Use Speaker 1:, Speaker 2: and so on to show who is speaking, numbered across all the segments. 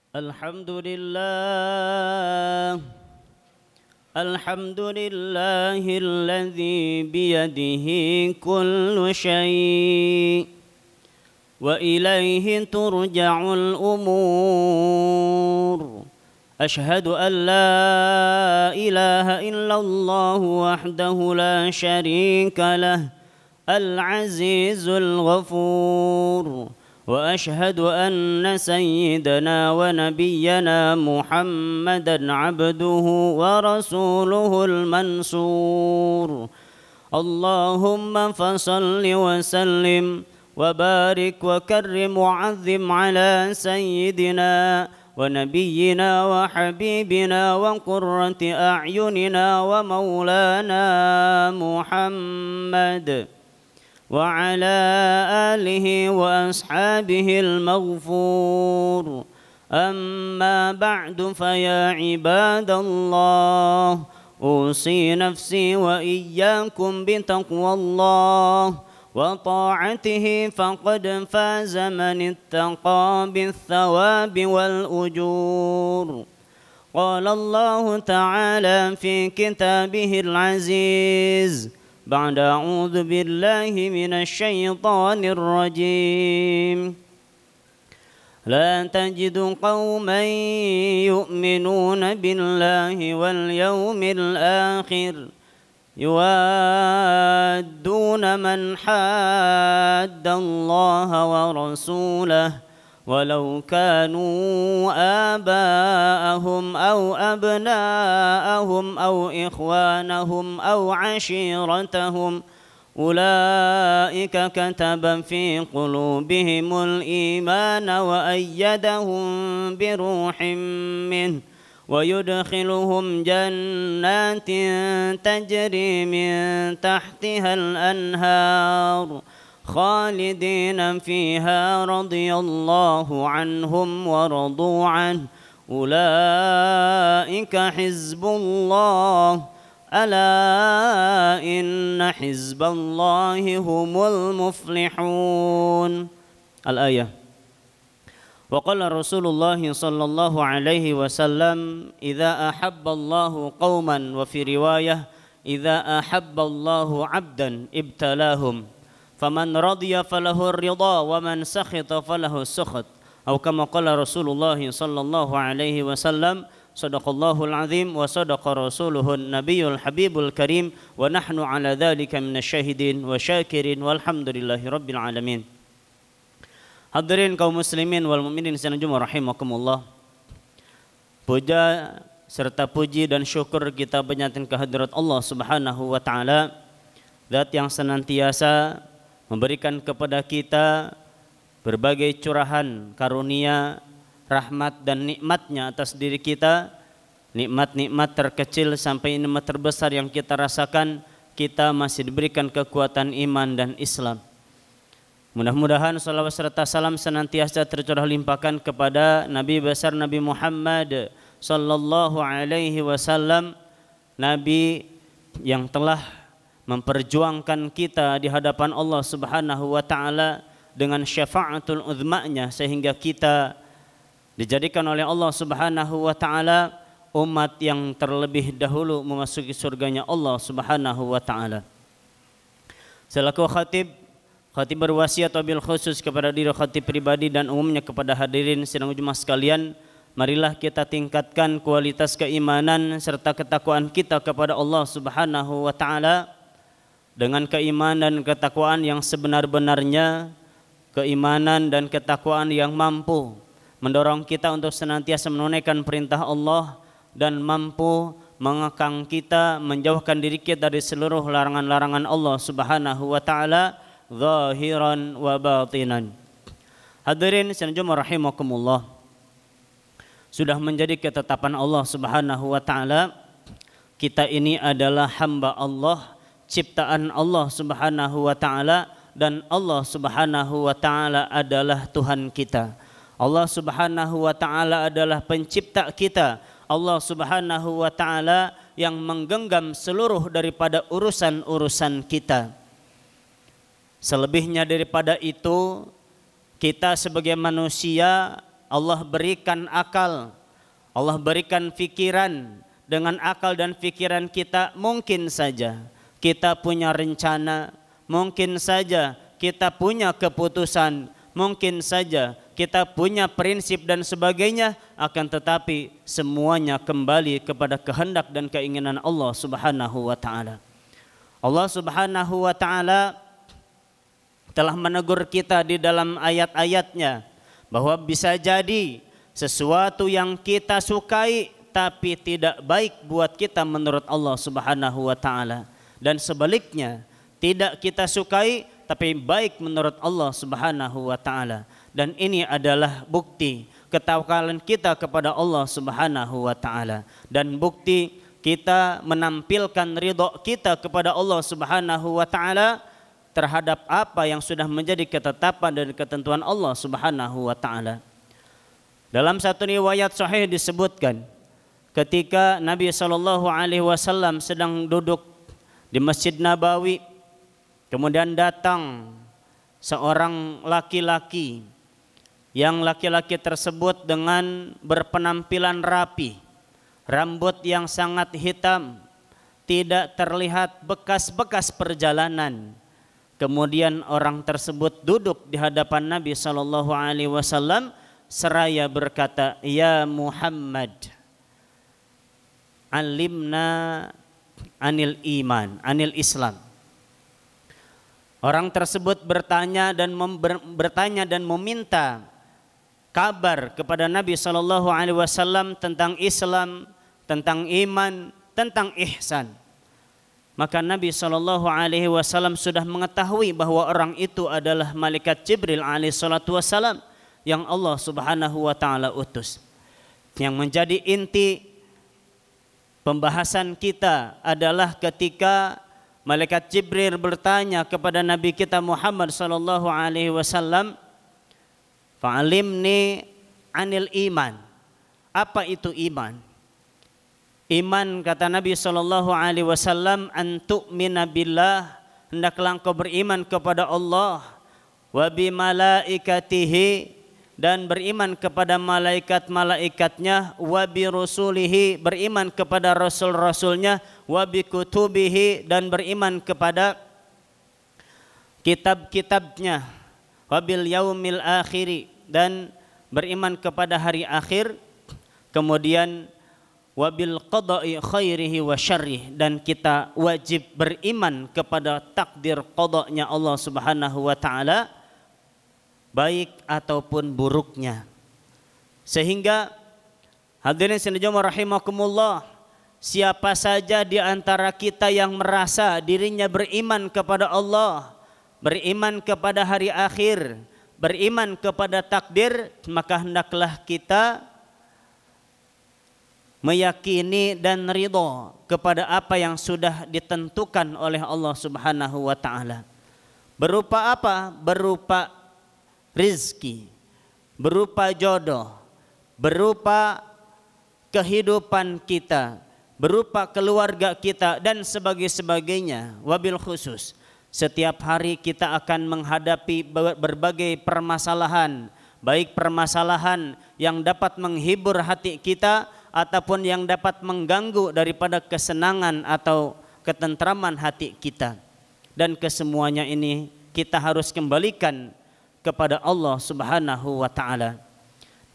Speaker 1: Alhamdulillah, alhamdulillahilladzi biyadihi kullu syai' wa ilaihi turja'ul umur. Ashhadu an la ilaha illallah wahdahu la syarika lah, al-azizul ghafur. وأشهد أن سيدنا ونبينا محمدا عبده ورسوله المنصور. اللهم فصل وسلم وبارك وكرم وعظم على سيدنا ونبينا وحبيبنا وقرة أعيننا ومولانا محمد وعلى آله وأصحابه المغفور. أما بعد فيا عباد الله، أوصي نفسي وإياكم بتقوى الله وطاعته، فقد فاز من اتقى بالثواب والأجور. قال الله تعالى في كتابه العزيز بعد أعوذ بالله من الشيطان الرجيم: لا تجد قوما يؤمنون بالله واليوم الآخر يوادون من حاد الله ورسوله ولو كانوا آباءهم أو أبناءهم أو إخوانهم أو عشيرتهم أولئك كتب في قلوبهم الإيمان وأيدهم بروح منه ويدخلهم جنات تجري من تحتها الأنهار خالدين فيها رضي الله عنهم ورضوا عنه أولئك حزب الله ألا إن حزب الله هم المفلحون. الآية. وقال رسول الله صلى الله عليه وسلم: إذا أحب الله قوما، وفي رواية: إذا أحب الله عبدا ابتلاهم، فمن رضي فله الرضا ومن سخط فله السخط، أو كما قال رسول الله صلى الله عليه وسلم: صدق الله العظيم وصدق رسوله النبي الحبيب الكريم ونحن على ذلك من الشاهدين وشاكرين والحمد لله رب العالمين. Hadirin kaum muslimin wal mukminin sanjum rahimakumullah. Puja serta puji dan syukur kita panjatkan kehadirat Allah Subhanahu wa taala, zat yang senantiasa memberikan kepada kita berbagai curahan karunia, rahmat dan nikmatnya atas diri kita. Nikmat-nikmat terkecil sampai nikmat terbesar yang kita rasakan, kita masih diberikan kekuatan iman dan Islam. Mudah-mudahan salawat serta salam senantiasa tercurah limpahkan kepada Nabi besar Nabi Muhammad sallallahu alaihi wasallam, Nabi yang telah memperjuangkan kita di hadapan Allah Subhanahu wa taala dengan syafaatul uzma'nya, sehingga kita dijadikan oleh Allah Subhanahu wa taala umat yang terlebih dahulu memasuki surganya Allah Subhanahu wa taala. Selaku khatib berwasiat wabil khusus kepada diri khatib pribadi dan umumnya kepada hadirin sidang Jumat sekalian, marilah kita tingkatkan kualitas keimanan serta ketakwaan kita kepada Allah Subhanahu wa taala dengan keimanan dan ketakwaan yang sebenar-benarnya, keimanan dan ketakwaan yang mampu mendorong kita untuk senantiasa menunaikan perintah Allah dan mampu mengekang kita, menjauhkan diri kita dari seluruh larangan-larangan Allah Subhanahu wa taala zahiran wa batinan. Hadirin sanjum rahimakumullah. Sudah menjadi ketetapan Allah Subhanahu wa taala, kita ini adalah hamba Allah, ciptaan Allah Subhanahu wa taala, dan Allah Subhanahu wa taala adalah Tuhan kita. Allah Subhanahu wa taala adalah pencipta kita. Allah Subhanahu wa taala yang menggenggam seluruh daripada urusan-urusan kita. Selebihnya daripada itu, kita sebagai manusia Allah berikan akal, Allah berikan pikiran. Dengan akal dan pikiran kita mungkin saja kita punya rencana, mungkin saja kita punya keputusan, mungkin saja kita punya prinsip dan sebagainya, akan tetapi semuanya kembali kepada kehendak dan keinginan Allah Subhanahu wa taala. Allah Subhanahu wa taala telah menegur kita di dalam ayat-ayatnya bahwa bisa jadi sesuatu yang kita sukai tapi tidak baik buat kita menurut Allah Subhanahu wa taala, dan sebaliknya tidak kita sukai tapi baik menurut Allah Subhanahu wa taala. Dan ini adalah bukti ketawakulan kita kepada Allah Subhanahu wa taala dan bukti kita menampilkan ridha kita kepada Allah Subhanahu wa taala terhadap apa yang sudah menjadi ketetapan dan ketentuan Allah Subhanahu wa taala. Dalam satu riwayat sahih disebutkan ketika Nabi SAW sedang duduk di Masjid Nabawi, kemudian datang seorang laki-laki, yang laki-laki tersebut dengan berpenampilan rapi, rambut yang sangat hitam, tidak terlihat bekas-bekas perjalanan. Kemudian orang tersebut duduk di hadapan Nabi SAW seraya berkata, "Ya Muhammad, alimna anil iman, anil Islam." Orang tersebut bertanya dan meminta kabar kepada Nabi SAW tentang Islam, tentang iman, tentang ihsan. Maka Nabi SAW sudah mengetahui bahwa orang itu adalah malaikat Jibril alaihissalam yang Allah Subhanahu wa taala utus. Yang menjadi inti pembahasan kita adalah ketika malaikat Jibril bertanya kepada Nabi kita Muhammad sallallahu alaihi wasallam, "Fa'alimni anil iman." Apa itu iman? Iman, kata Nabi sallallahu alaihi wasallam, "An tu'mina billah," hendaklah engkau beriman kepada Allah, "wa bi malaikatihi," dan beriman kepada malaikat-malaikatnya, wa bi rusulihi, beriman kepada rasul-rasulnya, wa bi kutubihi, dan beriman kepada kitab-kitabnya, wa bil yaumil akhiri, dan beriman kepada hari akhir, kemudian wa bil qada'i khairihi wa syarrih, dan kita wajib beriman kepada takdir qada'nya Allah Subhanahu wa taala, baik ataupun buruknya. Sehingga hadirin sekalian rahimakumullah, siapa saja di antara kita yang merasa dirinya beriman kepada Allah, beriman kepada hari akhir, beriman kepada takdir, maka hendaklah kita meyakini dan ridha kepada apa yang sudah ditentukan oleh Allah Subhanahu wa taala. Berupa apa? Berupa rizki, berupa jodoh, berupa kehidupan kita, berupa keluarga kita, dan sebagainya. Wabil khusus, setiap hari kita akan menghadapi berbagai permasalahan, baik permasalahan yang dapat menghibur hati kita ataupun yang dapat mengganggu daripada kesenangan atau ketentraman hati kita. Dan kesemuanya ini kita harus kembalikan kepada Allah Subhanahu wa taala.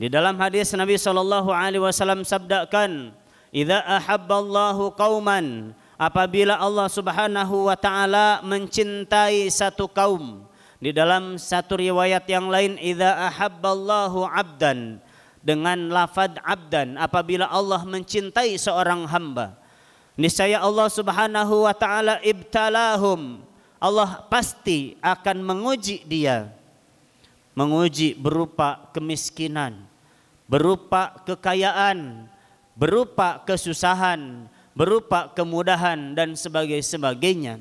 Speaker 1: Di dalam hadis Nabi sallallahu alaihi wasallam sabdakan, "Idza ahabballahu qauman," apabila Allah Subhanahu wa taala mencintai satu kaum. Di dalam satu riwayat yang lain, "Idza ahabballahu 'abdan," dengan lafaz abdan, apabila Allah mencintai seorang hamba, niscaya Allah Subhanahu wa taala ibtalahum, Allah pasti akan menguji dia. Menguji berupa kemiskinan, berupa kekayaan, berupa kesusahan, berupa kemudahan, dan sebagainya.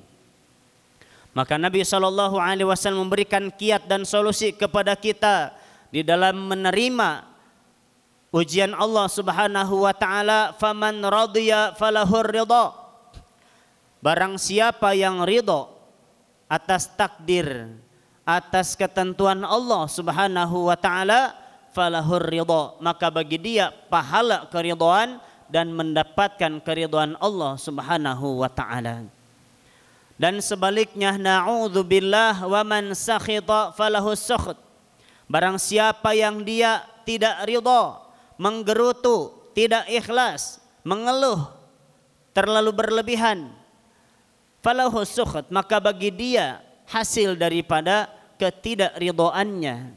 Speaker 1: Maka Nabi SAW memberikan kiat dan solusi kepada kita di dalam menerima ujian Allah Subhanahu wa taala. Faman radiya falahur ridha, barang siapa yang ridha atas takdir, atas ketentuan Allah Subhanahu wa taala, falahur ridha, maka bagi dia pahala keridhaan dan mendapatkan keridhaan Allah Subhanahu wa taala. Dan sebaliknya, na'udzubillah wa man sakhita falahu sukht. Barang siapa yang dia tidak ridha, menggerutu, tidak ikhlas, mengeluh terlalu berlebihan, falahu sukht, maka bagi dia hasil daripada ketidakridhaannya,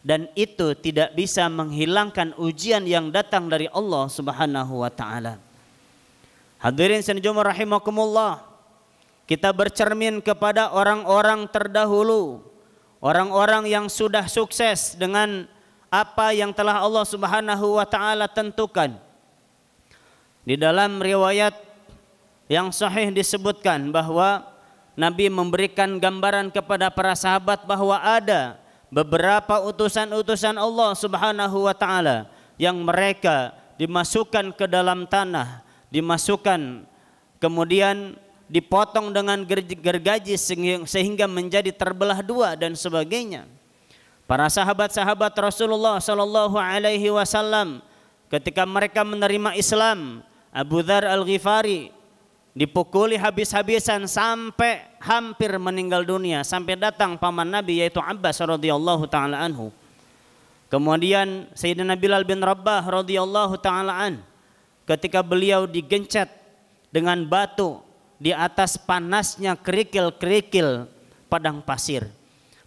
Speaker 1: dan itu tidak bisa menghilangkan ujian yang datang dari Allah Subhanahu wa taala. Hadirin sekalian rahimakumullah, kita bercermin kepada orang-orang terdahulu, orang-orang yang sudah sukses dengan apa yang telah Allah Subhanahu wa taala tentukan. Di dalam riwayat yang sahih disebutkan bahwa Nabi memberikan gambaran kepada para sahabat bahwa ada beberapa utusan-utusan Allah Subhanahu wa taala yang mereka dimasukkan ke dalam tanah, dimasukkan kemudian dipotong dengan gergaji sehingga menjadi terbelah dua dan sebagainya. Para sahabat-sahabat Rasulullah sallallahu alaihi wasallam ketika mereka menerima Islam, Abu Dzar Al-Ghifari dipukuli habis-habisan sampai hampir meninggal dunia, sampai datang paman Nabi yaitu Abbas radhiyallahu taala anhu. Kemudian Sayyidina Bilal bin Rabah radhiyallahu taala an, ketika beliau digencet dengan batu di atas panasnya kerikil-kerikil padang pasir.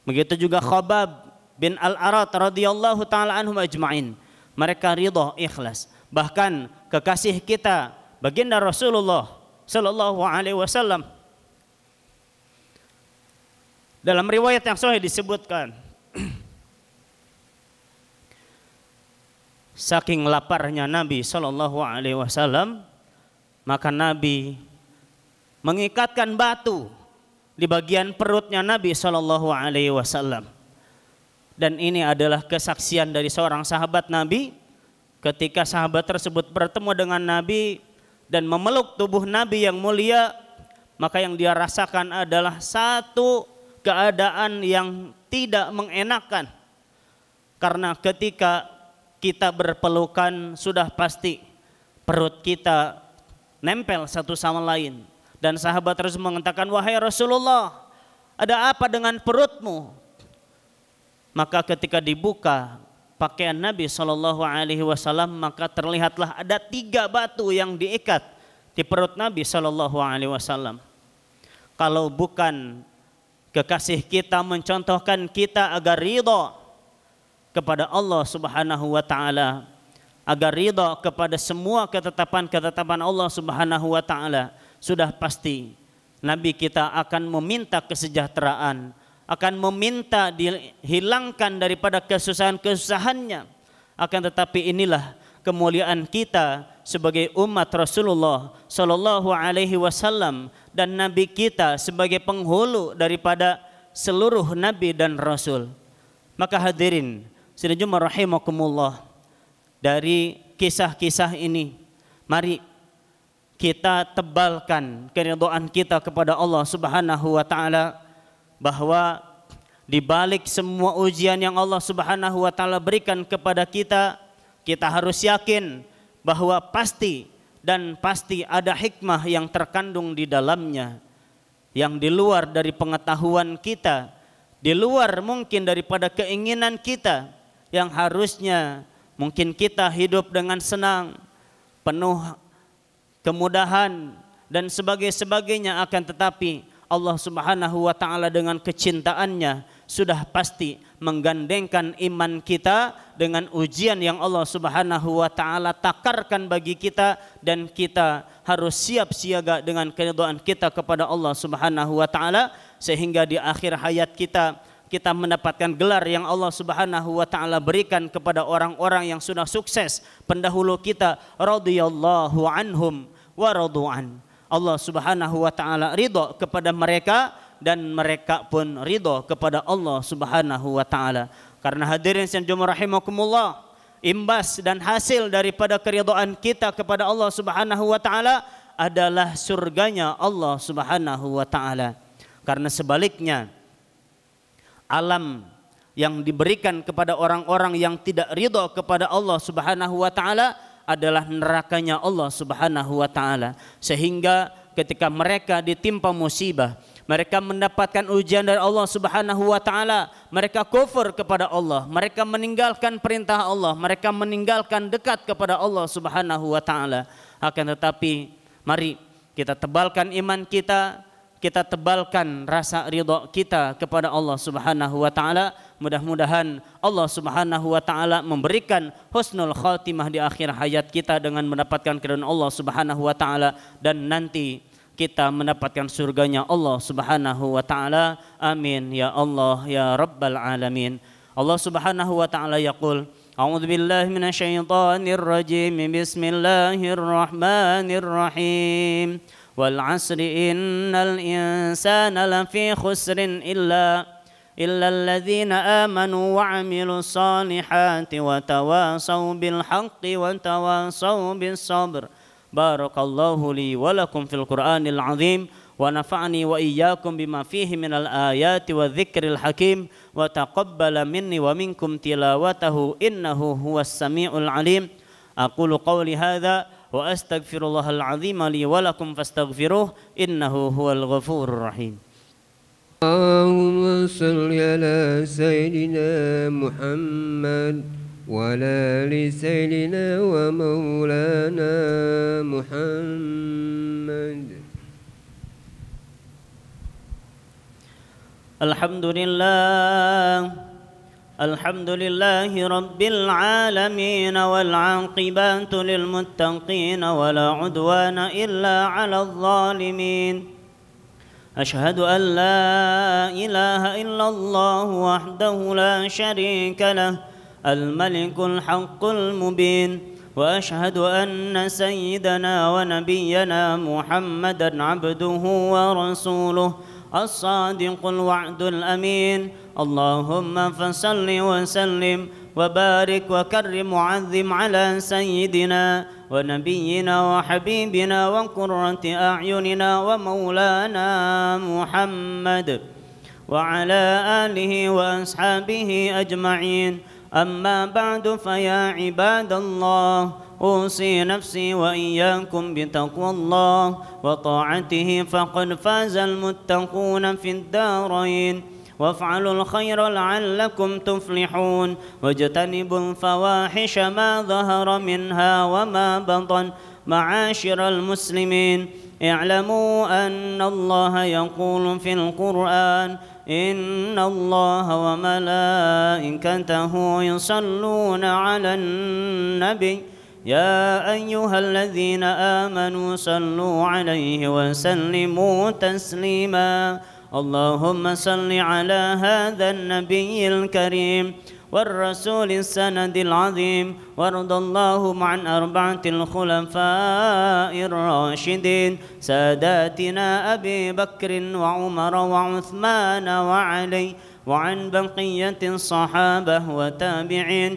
Speaker 1: Begitu juga Khabbab bin Al-Arat radhiyallahu taala anhum ajma'in. Mereka ridha, ikhlas. Bahkan kekasih kita baginda Rasulullah sallallahu alaihi wasallam, dalam riwayat yang sahih disebutkan saking laparnya Nabi sallallahu alaihi wasallam, maka Nabi mengikatkan batu di bagian perutnya Nabi sallallahu alaihi wasallam. Dan ini adalah kesaksian dari seorang sahabat Nabi ketika sahabat tersebut bertemu dengan Nabi dan memeluk tubuh Nabi yang mulia, maka yang dia rasakan adalah satu keadaan yang tidak mengenakan. Karena ketika kita berpelukan sudah pasti perut kita nempel satu sama lain. Dan sahabat terus mengatakan, wahai Rasulullah, ada apa dengan perutmu? Maka ketika dibuka pakaian Nabi Shallallahu Alaihi Wasallam, maka terlihatlah ada 3 batu yang diikat di perut Nabi Shallallahu Alaihi Wasallam. Kalau bukan kekasih kita mencontohkan kita agar ridha kepada Allah Subhanahu Wa Taala, agar ridha kepada semua ketetapan-ketetapan Allah Subhanahu Wa Taala, sudah pasti Nabi kita akan meminta kesejahteraan, akan meminta dihilangkan daripada kesusahan-kesusahannya. Akan tetapi inilah kemuliaan kita sebagai umat Rasulullah Sallallahu Alaihi Wasallam, dan Nabi kita sebagai penghulu daripada seluruh Nabi dan Rasul. Maka hadirin sekalian rahimakumullah, dari kisah-kisah ini mari kita tebalkan keridhaan kita kepada Allah Subhanahu wa taala, bahwa di balik semua ujian yang Allah Subhanahu wa taala berikan kepada kita, kita harus yakin bahwa pasti ada hikmah yang terkandung di dalamnya, yang di luar dari pengetahuan kita, di luar mungkin daripada keinginan kita, yang harusnya mungkin kita hidup dengan senang, penuh kemudahan dan sebagainya, akan tetapi Allah Subhanahu wa taala dengan kecintaannya sudah pasti menggandengkan iman kita dengan ujian yang Allah Subhanahu wa taala takarkan bagi kita, dan kita harus siap siaga dengan keridhaan kita kepada Allah Subhanahu wa taala, sehingga di akhir hayat kita mendapatkan gelar yang Allah Subhanahu wa taala berikan kepada orang-orang yang sudah sukses pendahulu kita, radhiyallahu anhum wa radu'an. Allah Subhanahu wa taala ridha kepada mereka dan mereka pun ridha kepada Allah Subhanahu wa taala. Karena hadirin sekalian rahimakumullah, imbas dan hasil daripada keridhaan kita kepada Allah Subhanahu wa taala adalah surganya Allah Subhanahu wa taala. Karena sebaliknya, alam yang diberikan kepada orang-orang yang tidak ridho kepada Allah Subhanahu wa taala adalah nerakanya Allah Subhanahu wa taala. Sehingga ketika mereka ditimpa musibah, mereka mendapatkan ujian dari Allah Subhanahu wa taala, mereka kufur kepada Allah, mereka meninggalkan perintah Allah, mereka meninggalkan dekat kepada Allah Subhanahu wa taala. Akan tetapi mari kita tebalkan iman kita, kita tebalkan rasa ridha kita kepada Allah Subhanahu wa taala. Mudah-mudahan Allah Subhanahu wa taala memberikan husnul khatimah di akhir hayat kita dengan mendapatkan keridhaan Allah Subhanahu wa taala, dan nanti kita mendapatkan surganya Allah Subhanahu wa taala. Amin ya Allah ya rabbal alamin. Allah Subhanahu wa taala yaqul, A'udzu billahi minasyaitonir rajim. Bismillahirrahmanirrahim. Wal 'asri innal insana lafi khusrin illa alladzina amanu wa 'amilus solihati wa tawasaw bil haqqi wa tawasaw bis sabr. Barakallahu li wa lakum fil Qur'anil 'azim wa nafa'ani wa iyyakum bima fihi minal ayati wa dzikril hakim wa taqabbala minni wa minkum tilawatahu innahu huwas samiul 'alim. Aqulu qawli hadza wa astaghfirullahal 'azim li wa lakum fastaghfiruh innahu huwal ghafurur rahim.
Speaker 2: Allahumma salli ala sayyidina Muhammad wa ala ali sayyidina wa maulana Muhammad. Alhamdulillahi rabbil alamin wal 'aqibatu lil muttaqin wa la 'udwana illa 'alal zalimin. أشهد أن لا إله إلا الله وحده لا شريك له الملك الحق المبين وأشهد أن سيدنا ونبينا محمدا عبده ورسوله الصادق الوعد الأمين. اللهم فصل وسلم وبارك وكرم وعظم على سيدنا ونبينا وحبيبنا وقرة أعيننا ومولانا محمد وعلى آله وأصحابه أجمعين. أما بعد فيا عباد الله أوصي نفسي وإياكم بتقوى الله وطاعته فقد فاز المتقون في الدارين. وافعلوا الخير لعلكم تفلحون واجتنبوا الفواحش ما ظهر منها وما بطن. معاشر المسلمين اعلموا أن الله يقول في القرآن إن الله وملائكته يصلون على النبي يا أيها الذين آمنوا صلوا عليه وسلموا تسليما. اللهم صل على هذا النبي الكريم والرسول السند العظيم وارض اللهم عن أربعة الخلفاء الراشدين ساداتنا أبي بكر وعمر وعثمان وعلي وعن بقية الصحابة وتابعين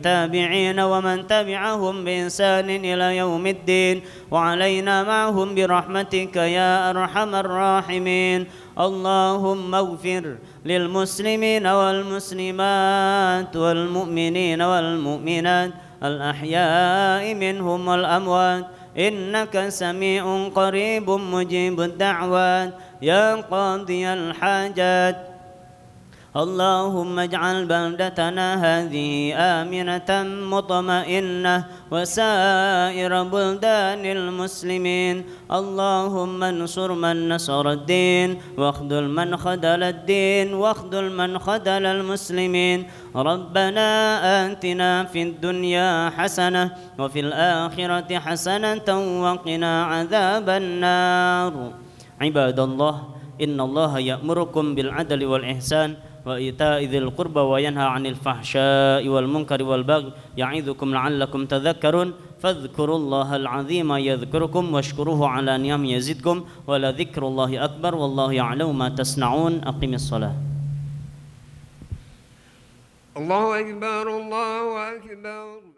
Speaker 2: تابعين ومن تبعهم بإحسان إلى يوم الدين وعلينا معهم برحمتك يا أرحم الراحمين. اللهم اغفر للمسلمين والمسلمات والمؤمنين والمؤمنات الأحياء منهم والأموات إنك سميع قريب مجيب الدعوات يا قاضي الحاجات. اللهم اجعل بلدتنا هذه آمنة مطمئنة وسائر بلدان المسلمين. اللهم انصر من نصر الدين واخذل من خذل الدين واخذل من خذل المسلمين. ربنا آتنا في الدنيا حسنة وفي الآخرة حسنة وقنا عذاب النار. عباد الله إن الله يأمركم بالعدل والإحسان وإيتاء ذي القربى وينهى عن الفحشاء والمنكر والبغي يعظكم لعلكم تذكرون. فاذكروا الله العظيم يذكركم واشكروه على نعمه يزدكم ولذكر الله أكبر والله يعلم ما تصنعون. أقم الصلاة.
Speaker 3: الله أكبر الله أكبر.